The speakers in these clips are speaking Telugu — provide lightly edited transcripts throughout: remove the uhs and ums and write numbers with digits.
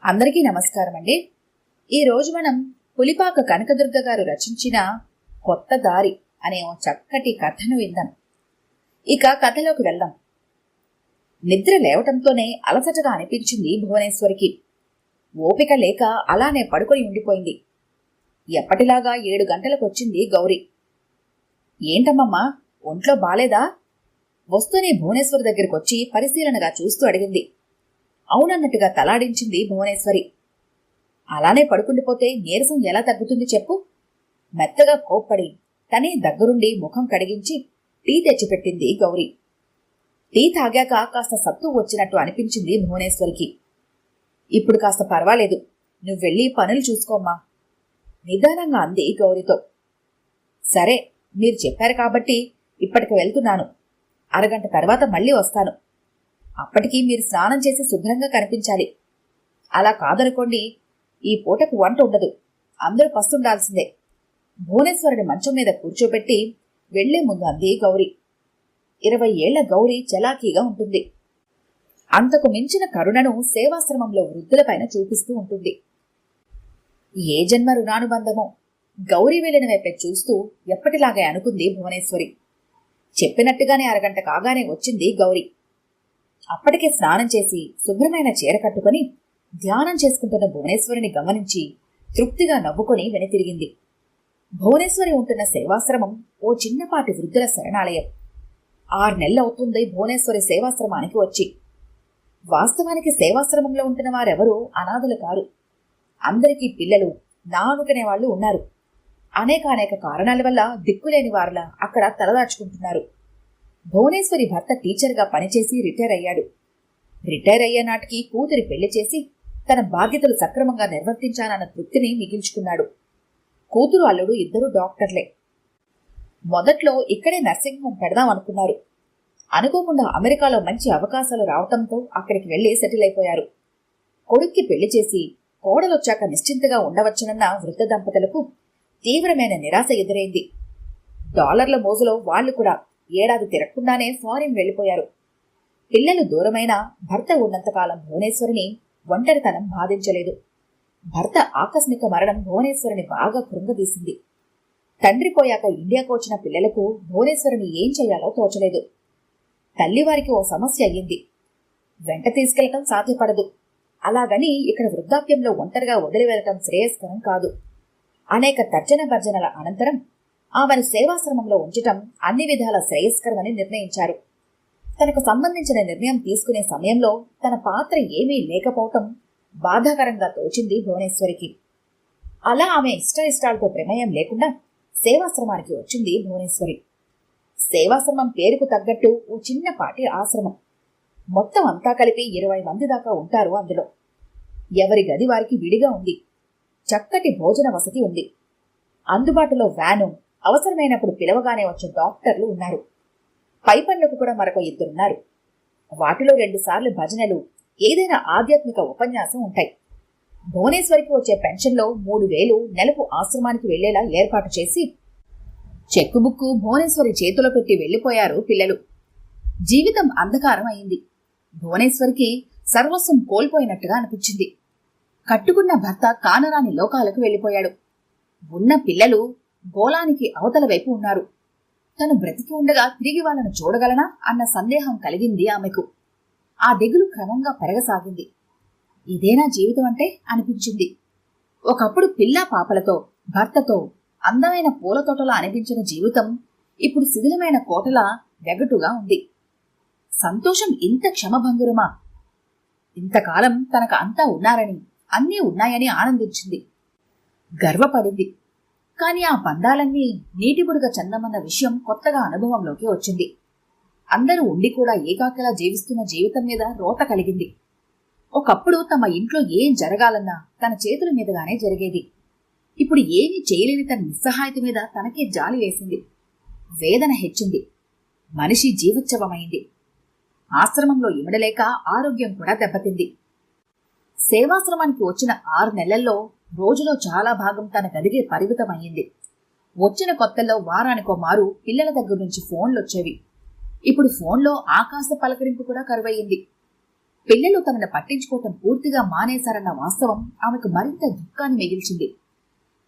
అందరికీ నమస్కారం అండి. ఈరోజు మనం పులిపాక కనకదుర్గ గారు రచించిన కొత్త దారి అనే ఓ చక్కటి కథను విందాం. ఇక కథలోకి వెళ్దాం. నిద్ర లేవటంతోనే అలసటగా అనిపించింది భువనేశ్వరికి. ఓపిక లేక అలానే పడుకొని ఉండిపోయింది. ఎప్పటిలాగా 7 గంటలకు వచ్చింది గౌరి. ఏంటమ్మమ్మా, ఒంట్లో బాలేదా? వస్తూనే భువనేశ్వరి దగ్గరకొచ్చి పరిశీలనగా చూస్తూ అడిగింది. అవునన్నట్టుగా తలాడించింది భువనేశ్వరి. అలానే పడుకుండిపోతే నీరసం ఎలా తగ్గుతుంది చెప్పు? మెత్తగా కోప్పడి తనే దగ్గరుండి ముఖం కడిగించి టీ తెచ్చిపెట్టింది గౌరి. టీ తాగాక కాస్త సత్తు వచ్చినట్టు అనిపించింది భువనేశ్వరికి. ఇప్పుడు కాస్త పర్వాలేదు, నువ్వెళ్ళి పనులు చూసుకోమ్మా, నిదానంగా అంది గౌరితో. సరే, మీరు చెప్పారు కాబట్టి ఇప్పటికి వెళ్తున్నాను. అరగంట తర్వాత మళ్ళీ వస్తాను. అప్పటికి మీరు స్నానం చేసి శుభ్రంగా కనిపించాలి. అలా కాదనుకోండి, ఈ పూటకు వంట ఉండదు, అందరూ పస్తుండాల్సిందే. భువనేశ్వరుని మంచం మీద కూర్చోబెట్టి వెళ్లే ముందు అంది గౌరి. 20 ఏళ్ల గౌరి చలాకీగా ఉంటుంది. అంతకు మించిన కరుణను సేవాశ్రమంలో వృద్ధులపైన చూపిస్తూ ఉంటుంది. ఏ జన్మ రుణానుబంధమో గౌరీ వెళ్లిన వైపే చూస్తూ ఎప్పటిలాగే అనుకుంది భువనేశ్వరి. చెప్పినట్టుగానే అరగంట కాగానే వచ్చింది గౌరి. అప్పటికే స్నానం చేసి శుభ్రమైన చీర కట్టుకుని ధ్యానం చేసుకుంటున్న భువనేశ్వరిని గమనించి తృప్తిగా నవ్వుకొని వెనుతిరిగింది. భువనేశ్వరి ఉంటున్న సేవాశ్రమం ఓ చిన్నపాటి వృద్ధుల శరణాలయం. 6 నెలలవుతుంది భువనేశ్వరి సేవాశ్రమానికి వచ్చి. వాస్తవానికి సేవాశ్రమంలో ఉంటున్న వారెవరూ అనాథలు కారు. అందరికీ పిల్లలు, నా అనుకునే వాళ్ళు ఉన్నారు. అనేక కారణాల వల్ల దిక్కులేని వారులా అక్కడ తలదాచుకుంటున్నారు. భువనేశ్వరి భర్త టీచర్గా పనిచేసి రిటైర్ అయ్యాడు. రిటైర్ అయ్యే నాటికి కూతురి పెళ్లి చేసి తన బాధ్యతలు సక్రమంగా నిర్వర్తించానన్న తృప్తిని మిగిల్చుకున్నాడు. కూతురు అల్లుడు ఇద్దరు డాక్టర్లే. మొదట్లో ఇక్కడే నర్సింగ్ హోం పెడదాం అనుకున్నారు. అనుకోకుండా అమెరికాలో మంచి అవకాశాలు రావటంతో అక్కడికి వెళ్లి సెటిల్ అయిపోయారు. కొడుక్కి పెళ్లి చేసి కోడలొచ్చాక నిశ్చింతగా ఉండవచ్చునన్న వృద్ధ దంపతులకు తీవ్రమైన నిరాశ ఎదురైంది. డాలర్ల మోజులో వాళ్లు కూడా ఏడాది తిరగకుండానే ఫారిన్ వెళ్లిపోయారు. పిల్లలు దూరమైన భర్త ఉన్నంతకాలం భువనేశ్వరిని ఒంటరితనం బాధించలేదు. భర్త ఆకస్మిక మరణం భువనేశ్వరిని బాగా కృంగదీసింది. తండ్రి పోయాక ఇండియాకు వచ్చిన పిల్లలకు భువనేశ్వరిని ఏం చేయాలో తోచలేదు. తల్లివారికి ఓ సమస్య అయ్యింది. వెంట తీసుకెళ్లటం సాధ్యపడదు. అలాగని ఇక్కడ వృద్ధాప్యంలో ఒంటరిగా వదిలి వెళ్లటం శ్రేయస్కరం కాదు. అనేక తర్జన భర్జనల అనంతరం ఆమెను సేవాశ్రమంలో ఉంచటం అన్ని విధాల శ్రేయస్కరమని నిర్ణయించారు. తనకు సంబంధించిన నిర్ణయం తీసుకునే సమయంలో తన పాత్ర ఏమీ లేకపోవటం బాధాకరంగా తోచింది భువనేశ్వరికి. అలా ఆమె ఇష్టాలతో ప్రమేయం లేకుండా సేవాశ్రమానికి వచ్చింది భువనేశ్వరి. సేవాశ్రమం పేరుకు తగ్గట్టు ఓ చిన్నపాటి ఆశ్రమం. మొత్తం అంతా కలిపి 20 మంది దాకా ఉంటారు అందులో. ఎవరి గది వారికి విడిగా ఉంది. చక్కటి భోజన వసతి ఉంది. అందుబాటులో వ్యాను, అవసరమైనప్పుడు పిలవగానే వచ్చే డాక్టర్లు ఉన్నారు. పై పనులకు కూడా మరొక 2 ఉన్నారు. వాటిలో 2 సార్లు భజనలు, ఏదైనా ఆధ్యాత్మిక ఉపన్యాసం ఉంటాయి. భువనేశ్వరికి వచ్చే పెన్షన్లో 3,000 నెలకు ఆశ్రమానికి వెళ్లేలా ఏర్పాటు చేసి చెక్కుబుక్కు భువనేశ్వరి చేతిలో పెట్టి వెళ్లిపోయారు పిల్లలు. జీవితం అంధకారం అయింది. భువనేశ్వరికి సర్వస్వం కోల్పోయినట్టుగా అనిపించింది. కట్టుకున్న భర్త కానరాని లోకాలకు వెళ్లిపోయాడు. ఉన్న పిల్లలు గోళానికి అవతల వైపు ఉన్నారు. తను బ్రతికి ఉండగా తిరిగి వాళ్ళను చూడగలనా అన్న సందేహం కలిగింది ఆమెకు. ఆ దిగులు క్రమంగా పెరగసాగింది. ఇదేనా జీవితం అంటే అనిపించింది. ఒకప్పుడు పిల్లా పాపలతో, భర్తతో అందమైన పూలతోటలా అనిపించిన జీవితం ఇప్పుడు శిథిలమైన కోటలా వెగటుగా ఉంది. సంతోషం ఇంత క్షమభంగురమా? ఇంతకాలం తనకు అంతా ఉన్నారని, అన్నీ ఉన్నాయని ఆనందించింది, గర్వపడింది. కాని ఆ బంధాలన్నీ నీటిబుడుగ చందమన్న విషయం కొత్తగా అనుభవంలోకి వచ్చింది. అందరూ ఉండి కూడా ఏకాకిలా జీవిస్తున్న జీవితం మీద రోత కలిగింది. ఒకప్పుడు తమ ఇంట్లో ఏం జరగాలన్నా తన చేతుల మీదుగానే జరిగేది. ఇప్పుడు ఏమీ చేయలేని తన నిస్సహాయత మీద తనకే జాలి వేసింది. వేదన హెచ్చింది. మనిషి జీవోత్సవమైంది. ఆశ్రమంలో ఇమడలేక ఆరోగ్యం కూడా దెబ్బతింది. సేవాశ్రమానికి వచ్చిన 6 నెలల్లో రోజులో చాలా భాగం తన గదిగే పరిమితమయ్యింది. వచ్చిన కొత్తల్లో వారానికో మారు పిల్లల దగ్గర నుంచి ఫోన్లొచ్చేవి. ఇప్పుడు ఫోన్లో ఆకాశ పలకరింపు కూడా కరువయ్యింది. పిల్లలు తనను పట్టించుకోవటం పూర్తిగా మానేశారన్న వాస్తవం ఆమెకు మరింత దుఃఖాన్ని మిగిల్చింది.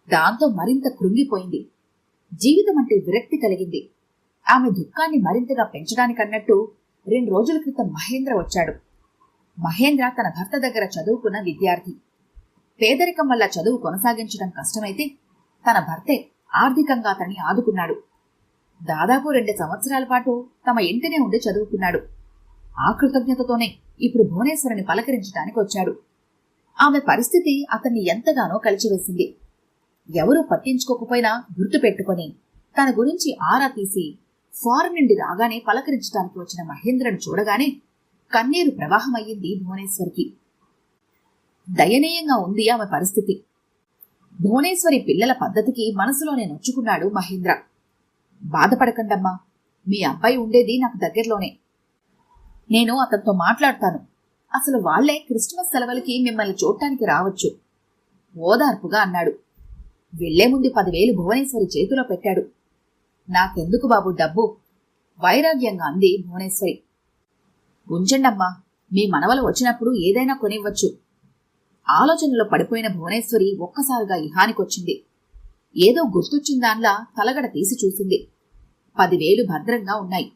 దాంతో మరింత కృంగిపోయింది. జీవితం అంటే విరక్తి కలిగింది. ఆమె దుఃఖాన్ని మరింతగా పెంచడానికన్నట్టు 2 రోజుల క్రితం మహేంద్ర వచ్చాడు. మహేంద్ర తన భర్త దగ్గర చదువుకున్న విద్యార్థి. పేదరికం వల్ల చదువు కొనసాగించడం కష్టమైతే తన భర్తే ఆర్థికంగా అతన్ని ఆదుకున్నాడు. దాదాపు 2 సంవత్సరాల పాటు తమ ఇంటినే ఉండి చదువుకున్నాడు. ఆ కృతజ్ఞతతోనే ఇప్పుడు భువనేశ్వరిని పలకరించడానికి వచ్చాడు. ఆమె పరిస్థితి అతన్ని ఎంతగానో కలిచివేసింది. ఎవరూ పట్టించుకోకపోయినా గుర్తుపెట్టుకొని తన గురించి ఆరా తీసి ఫారెన్ నుండి రాగానే పలకరించడానికి వచ్చిన మహేంద్రను చూడగానే కన్నీరు ప్రవాహమయ్యింది భువనేశ్వరికి. దయనీయంగా ఉంది ఆమె పరిస్థితి. భువనేశ్వరి పిల్లల పద్ధతికి మనసులోనే నొచ్చుకున్నాడు మహేంద్ర. బాధపడకండమ్మా, మీ అబ్బాయి ఉండేది నాకు దగ్గరలోనే. నేను అతనితో మాట్లాడతాను. అసలు వాళ్లే క్రిస్మస్ సెలవులకి మిమ్మల్ని చూడటానికి రావచ్చు ఓదార్పుగా అన్నాడు. వెళ్లే ముందు 10,000 భువనేశ్వరి చేతిలో పెట్టాడు. నాకెందుకు బాబు డబ్బు, వైరాగ్యంగా అంది భువనేశ్వరి. ఉంచండమ్మా, మీ మనవలు వచ్చినప్పుడు ఏదైనా కొనివ్వచ్చు. ఆలోచనలో పడిపోయిన భువనేశ్వరి ఒక్కసారిగా ఇహానికొచ్చింది. ఏదో గుర్తొచ్చిందాన్లా తలగడ తీసి చూసింది. 10,000 భద్రంగా ఉన్నాయి.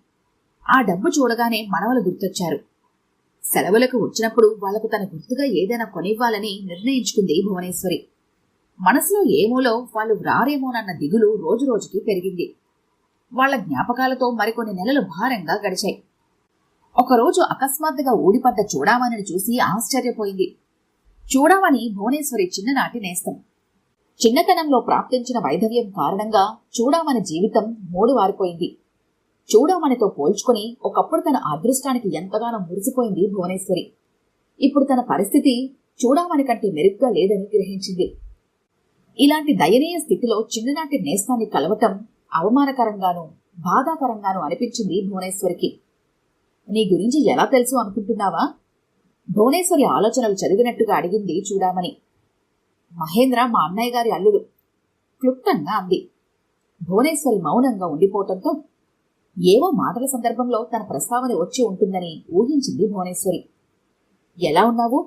ఆ డబ్బు చూడగానే మనవలు గుర్తొచ్చారు. సెలవులకు వచ్చినప్పుడు వాళ్లకు తన గుర్తుగా ఏదైనా కొనివ్వాలని నిర్ణయించుకుంది భువనేశ్వరి. మనసులో ఏమోలో వాళ్ళు రారేమోనన్న దిగులు రోజురోజుకి పెరిగింది. వాళ్ల జ్ఞాపకాలతో మరికొన్ని నెలలు భారంగా గడిచాయి. ఒకరోజు అకస్మాత్తుగా ఊడిపడ్డ చూడామణిని చూసి ఆశ్చర్యపోయింది. చూడామణి భువనేశ్వరి చిన్ననాటి నేస్తం. చిన్నతనంలో ప్రాప్తించిన వైధవ్యం కారణంగా చూడామణి జీవితం మూడువారిపోయింది. చూడామణితో పోల్చుకుని ఒకప్పుడు తన అదృష్టానికి ఎంతగానో మురిసిపోయింది భువనేశ్వరి. ఇప్పుడు తన పరిస్థితి చూడామణి కంటే మెరుగ్గా లేదని గ్రహించింది. ఇలాంటి దయనీయ స్థితిలో చిన్ననాటి నేస్తాన్ని కలవటం అవమానకరంగానూ బాధాకరంగానూ అనిపించింది భువనేశ్వరికి. నీ గురించి ఎలా తెలుసు అనుకుంటున్నావా? భువనేశ్వరి ఆలోచనలు చదివినట్టుగా అడిగింది చూడామణి. మహేంద్ర మా అన్నయ్య గారి అల్లుడు క్లుప్తంగా అంది. భువనేశ్వరి మౌనంగా ఉండిపోవటంతో ఏవో మాటల సందర్భంలో తన ప్రస్తావన వచ్చి ఉంటుందని ఊహించింది భువనేశ్వరి. ఎలా ఉన్నావు?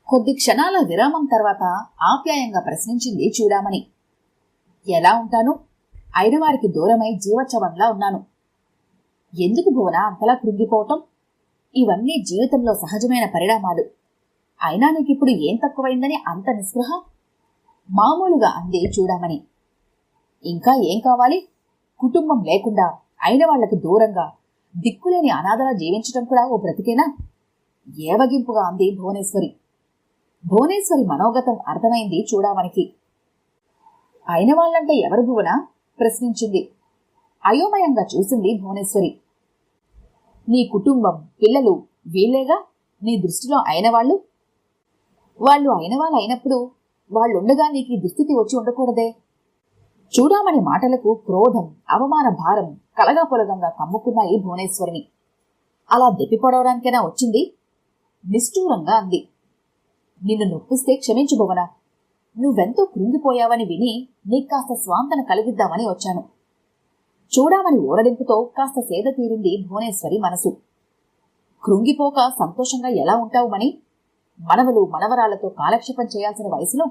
కొద్ది క్షణాల విరామం తర్వాత ఆప్యాయంగా ప్రశ్నించింది చూడామణి. ఎలా ఉంటాను? అయినవారికి దూరమై జీవోత్సవంలా ఉన్నాను. ఎందుకు భువన అంతలా కృంగిపోవటం? ఇవన్నీ జీవితంలో సహజమైన పరిణామాలు. అయినా నీకిప్పుడు ఏం తక్కువైందని అంత నిస్పృహ? మామూలుగా అంది చూడామణి. ఇంకా ఏం కావాలి? కుటుంబం లేకుండా అయిన వాళ్లకు దూరంగా దిక్కులేని అనాథలా జీవించటం కూడా ఓ బ్రతికేనా? ఏవగింపుగా అంది భువనేశ్వరి. భువనేశ్వరి మనోగతం అర్థమైంది చూడామణికి. అయిన వాళ్లంటే ఎవరు భువన? ప్రశ్నించింది. అయోమయంగా చూసింది భువనేశ్వరి. నీ కుటుంబం, పిల్లలు వీళ్లేగా నీ దృష్టిలో అయినవాళ్లు. వాళ్ళు అయినవాళ్ళు అయినప్పుడు వాళ్ళుండగా నీకు ఈ దుస్థితి వచ్చి ఉండకూడదే? చూడామణి మాటలకు క్రోధం, అవమాన భారం కలగాపొలగంగా కమ్ముకున్నాయి భువనేశ్వరిని. అలా దెప్పిపడవడానికైనా వచ్చింది? నిష్ఠూరంగా అంది. నిన్ను నొప్పిస్తే క్షమించు భువన. నువ్వెంతో కృంగిపోయావని విని నీకాస్త స్వాంతన కలిగిద్దామని వచ్చాను. చూడామణి ఊరడింపుతో కాస్త సేద తీరింది భువనేశ్వరి మనసు. కృంగిపోక సంతోషంగా ఎలా ఉంటావు మని? మనవలు మనవరాలతో కాలక్షేపం చేయాల్సిన వయసులో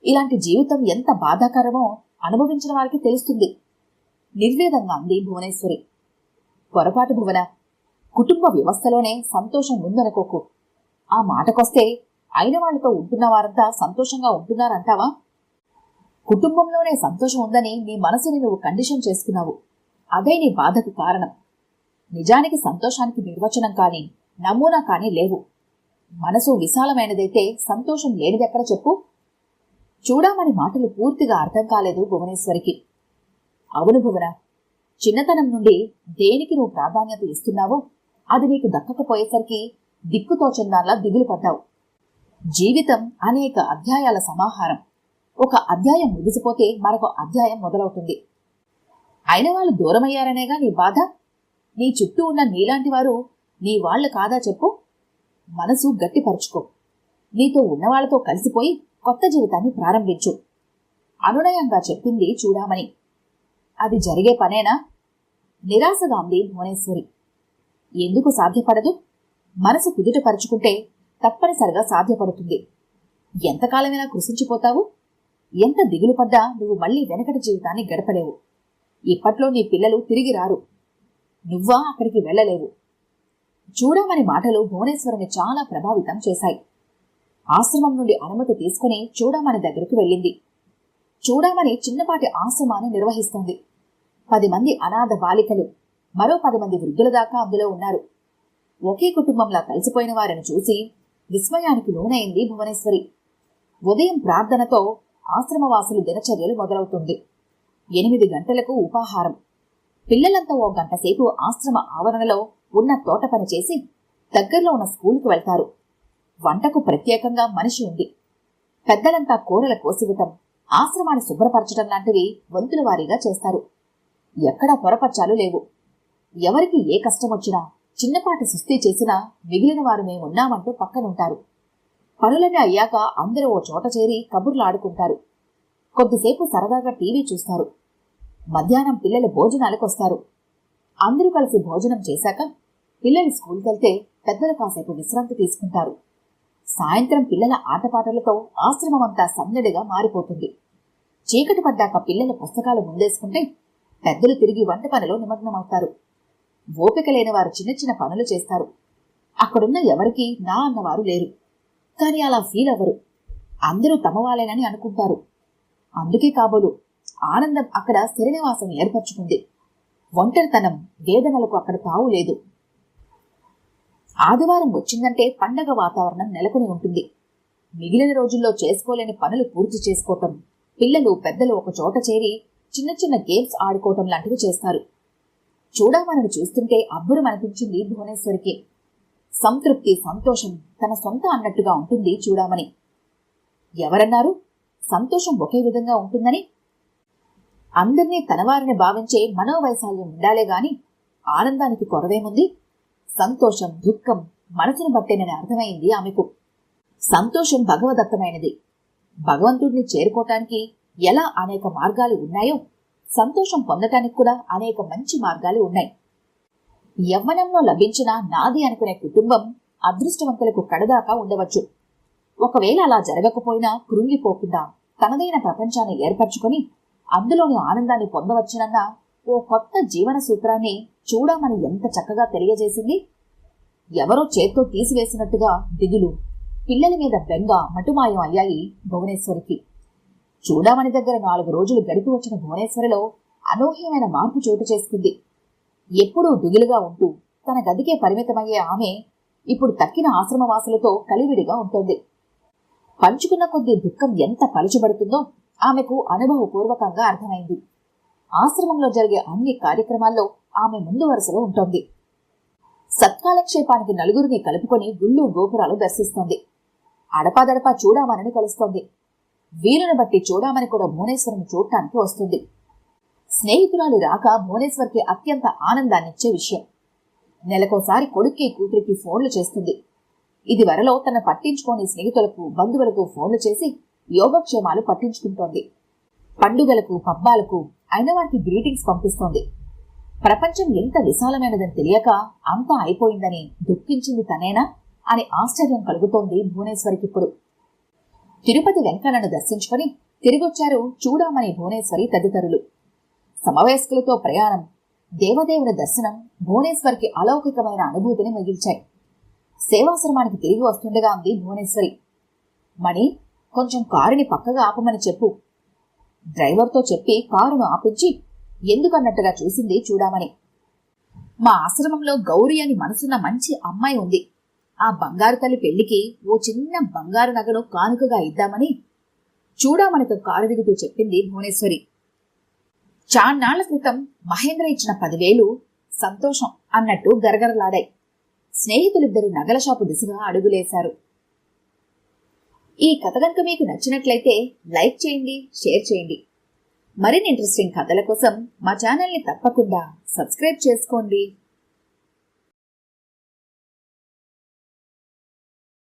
ఇలాంటి జీవితం ఎంత బాధాకరమో అనుభవించిన వారికి తెలుస్తుంది. నిర్వేదంగా అంది భువనేశ్వరి. పొరపాటు భువన. కుటుంబ వ్యవస్థలోనే సంతోషం ఉందనుకోకు. ఆ మాటకొస్తే అయిన వాళ్లతో ఉంటున్న వారంతా సంతోషంగా ఉంటున్నారంటావా? కుటుంబంలోనే సంతోషం ఉందని నీ మనసుని నువ్వు కండిషన్ చేసుకున్నావు. అదే నీ బాధకు కారణం. నిజానికి సంతోషానికి నిర్వచనం కానీ నమూనా కానీ లేవు. మనసు విశాలమైనదైతే సంతోషం లేనిదెక్కడ చెప్పు? చూడామని మాటలు పూర్తిగా అర్థం కాలేదు భువనేశ్వరికి. అవును భువన, చిన్నతనం నుండి దేనికి నువ్వు ప్రాధాన్యత ఇస్తున్నావో అది నీకు దక్కకపోయేసరికి దిక్కుతోచందాన్లా దిగులు పడ్డావు. జీవితం అనేక అధ్యాయాల సమాహారం. ఒక అధ్యాయం ముగిసిపోతే మరొక అధ్యాయం మొదలవుతుంది. అయిన వాళ్ళు దూరమయ్యారనేగా నీ బాధ? నీ చుట్టూ ఉన్న నీలాంటి వారు నీ వాళ్లు కాదా చెప్పు? మనసు గట్టిపరుచుకో. నీతో ఉన్నవాళ్లతో కలిసిపోయి కొత్త జీవితాన్ని ప్రారంభించు అనునయంగా చెప్పింది చూడామణి. అది జరిగే పనేనా? నిరాశగా అంది భువనేశ్వరి. ఎందుకు సాధ్యపడదు? మనసు కుదుటపరుచుకుంటే తప్పనిసరిగా సాధ్యపడుతుంది. ఎంతకాలమైనా కృషించిపోతావు? ఎంత దిగులు పడ్డా నువ్వు మళ్లీ వెనకటి జీవితాన్ని గడపలేవు. ఇప్పట్లో నీ పిల్లలు తిరిగి రారు. నువ్వా అక్కడికి వెళ్లలేవు. చూడమని మాటలు భువనేశ్వరిని చాలా ప్రభావితం చేశాయి. ఆశ్రమం నుండి అనుమతి తీసుకుని చూడమని దగ్గరకు వెళ్ళింది. చూడమని చిన్నపాటి ఆశ్రమాన్ని నిర్వహిస్తోంది. 10 మంది అనాథ బాలికలు, మరో 10 మంది వృద్ధుల దాకా అందులో ఉన్నారు. ఒకే కుటుంబంలా కలిసిపోయిన వారిని చూసి విస్మయానికి లోనైంది భువనేశ్వరి. ఉదయం ప్రార్థనతో ఆశ్రమవాసులు దినచర్యలు మొదలవుతుంది. 8 గంటలకు ఉపాహారం. పిల్లలంతా 1 గంట సేపు ఆశ్రమ ఆవరణలో ఉన్న తోట పని చేసి దగ్గరలో ఉన్న స్కూలుకు వెళ్తారు. వంటకు ప్రత్యేకంగా మనిషి ఉంది. పెద్దలంతా కూరల కోసివ్వటం, ఆశ్రమాన్ని శుభ్రపరచడం లాంటివి వంతుల వారీగా చేస్తారు. ఎక్కడా పొరపచ్చాలు లేవు. ఎవరికి ఏ కష్టమొచ్చినా, చిన్నపాటి సుస్థి చేసినా మిగిలిన వారు మేమున్నామంటూ పక్కనుంటారు. పనులన్నీ అయ్యాక అందరూ ఓ చోట చేరి కబుర్లాడుకుంటారు. కొద్దిసేపు సరదాగా టీవీ చూస్తారు. మధ్యాహ్నం పిల్లలు భోజనాలకొస్తారు. అందరూ కలిసి భోజనం చేశాక పిల్లలు స్కూల్కెళ్తే పెద్దలు కాసేపు విశ్రాంతి తీసుకుంటారు. సాయంత్రం పిల్లల ఆటపాటలతో ఆశ్రమమంతా సందడిగా మారిపోతుంది. చీకటి పడ్డాక పిల్లల పుస్తకాలు ముందేసుకుంటే పెద్దలు తిరిగి వంట పనిలో నిమగ్నమవుతారు. ఓపిక లేని వారు చిన్న చిన్న పనులు చేస్తారు. అక్కడున్న ఎవరికీ నా అన్నవారు లేరు. కాని అలా ఫీల్ అవ్వరు. అందరూ తమవాలేనని అనుకుంటారు. అందుకే కాబోలు ఆనందం అక్కడ స్థిరనివాసం ఏర్పరచుకుంది. ఒంటరితనం, వేదనలకు అక్కడ తావు లేదు. ఆదివారం వచ్చిందంటే పండగ వాతావరణం నెలకొని ఉంటుంది. మిగిలిన రోజుల్లో చేసుకోలేని పనులు పూర్తి చేసుకోవటం, పిల్లలు పెద్దలు ఒక చోట చేరి చిన్న చిన్న గేమ్స్ ఆడుకోవటం లాంటివి చేస్తారు. చూడమని చూస్తుంటే అబ్బురం అనిపించింది భువనేశ్వరికి. సంతృప్తి, సంతోషం తన సొంత అన్నట్టుగా ఉంటుంది చూడమని. ఎవరన్నారు సంతోషం ఒకే విధంగా ఉంటుందని? అందర్నీ తనవారిని భావించే మనోవైశాల్యం ఉండాలే గాని ఆనందానికి కొరవేముంది? సంతోషం, దుఃఖం మనసును బట్టేనని అర్థమైంది ఆమెకు. సంతోషం భగవదత్తమైనది. భగవంతుడిని చేరుకోవటానికి ఎలా అనేక మార్గాలు ఉన్నాయో, సంతోషం పొందటానికి కూడా అనేక మంచి మార్గాలు ఉన్నాయి. యవ్వనంలో లభించిన నాది అనుకునే కుటుంబం అదృష్టవంతులకు కడదాకా ఉండవచ్చు. ఒకవేళ అలా జరగకపోయినా కృంగిపోకుండా తనదైన ప్రపంచాన్ని ఏర్పరచుకొని అందులోని ఆనందాన్ని పొందవచ్చునన్న ఓ కొత్త జీవన సూత్రాన్ని చూడమని ఎంత చక్కగా తెలియజేసింది. ఎవరో చేత్తో తీసివేసినట్టుగా దిగులు, పిల్లల మీద బెంగ మటుమాయం అయ్యాయి భువనేశ్వరికి. చూడమని దగ్గర 4 రోజులు గడిపి వచ్చిన భువనేశ్వరిలో అనూహ్యమైన మార్పు చోటు చేసుకుంది. ఎప్పుడూ దిగులుగా ఉంటూ తన గదికే పరిమితమయ్యే ఆమె ఇప్పుడు తక్కిన ఆశ్రమవాసులతో కలివిడిగా ఉంటుంది. పంచుకున్న కొద్దీ దుఃఖం ఎంత పలుచబడుతుందో ఆమెకు అనుభవపూర్వకంగా అర్థమైంది. ఆశ్రమంలో జరిగే అన్ని కార్యక్రమాల్లో ఆమె ముందు వరుసలో ఉంటుంది. సత్కాలక్షేపానికి నలుగురిని కలుపుకొని గుళ్ళు గోపురాలు దర్శిస్తోంది. అడపాదడపా చూడమని కలుస్తోంది. వీలును బట్టి చూడమని కూడా భువనేశ్వరిని చూడటానికి వస్తుంది. స్నేహితురాలి రాక భువనేశ్వరికి అత్యంత ఆనందాన్నిచ్చే విషయం. నెలకోసారి కొడుక్కి కూతురికి ఫోన్లు చేస్తుంది. ఇది వరలో తన పట్టించుకోని స్నేహితులకు, బంధువులకు ఫోన్లు చేసి యోగక్షేమాలు పట్టించుకుంటోంది. పండుగలకు, పబ్బాలకు అయిన వారికి గ్రీటింగ్స్ పంపిస్తోంది. ప్రపంచం ఎంత విశాలమైనదని తెలియక అంతా అయిపోయిందని దుఃఖించింది తనేనా అని ఆశ్చర్యం కలుగుతోంది భువనేశ్వరికిప్పుడు. తిరుపతి వెంకన్నను దర్శించుకొని తిరిగొచ్చారు చూడమని భువనేశ్వరి తదితరులు. సమవయస్కులతో ప్రయాణం, దేవదేవుని దర్శనం భువనేశ్వరికి అలౌకికమైన అనుభూతిని మిగిల్చాయి. సేవాశ్రమానికి తిరిగి వస్తుండగా అంది భువనేశ్వరి, మణి కొంచెం కారుని పక్కగా ఆపమని చెప్పు. డ్రైవర్తో చెప్పి కారును ఆపించి ఎందుకన్నట్టుగా చూసింది చూడమని. మా ఆశ్రమంలో గౌరీ అని మనసున్న మంచి అమ్మాయి ఉంది. ఆ బంగారు తల్లి పెళ్లికి ఓ చిన్న బంగారు నగను కానుకగా ఇద్దామని చూడమనితో కారు దిగుతూ చెప్పింది భువనేశ్వరి. చాన్నాళ్ల క్రితం మహేంద్ర ఇచ్చిన 10,000 సంతోషం అన్నట్టు గరగరలాడాయి. స్నేహితులిద్దరూ నగల షాపు దిశగా అడుగులేశారు. ఈ కథ కనుక మీకు నచ్చినట్లయితే లైక్ చేయండి, షేర్ చేయండి. మరిన్ని ఇంట్రెస్టింగ్ కథల కోసం మా ఛానల్ని తప్పకుండా సబ్స్క్రైబ్ చేసుకోండి.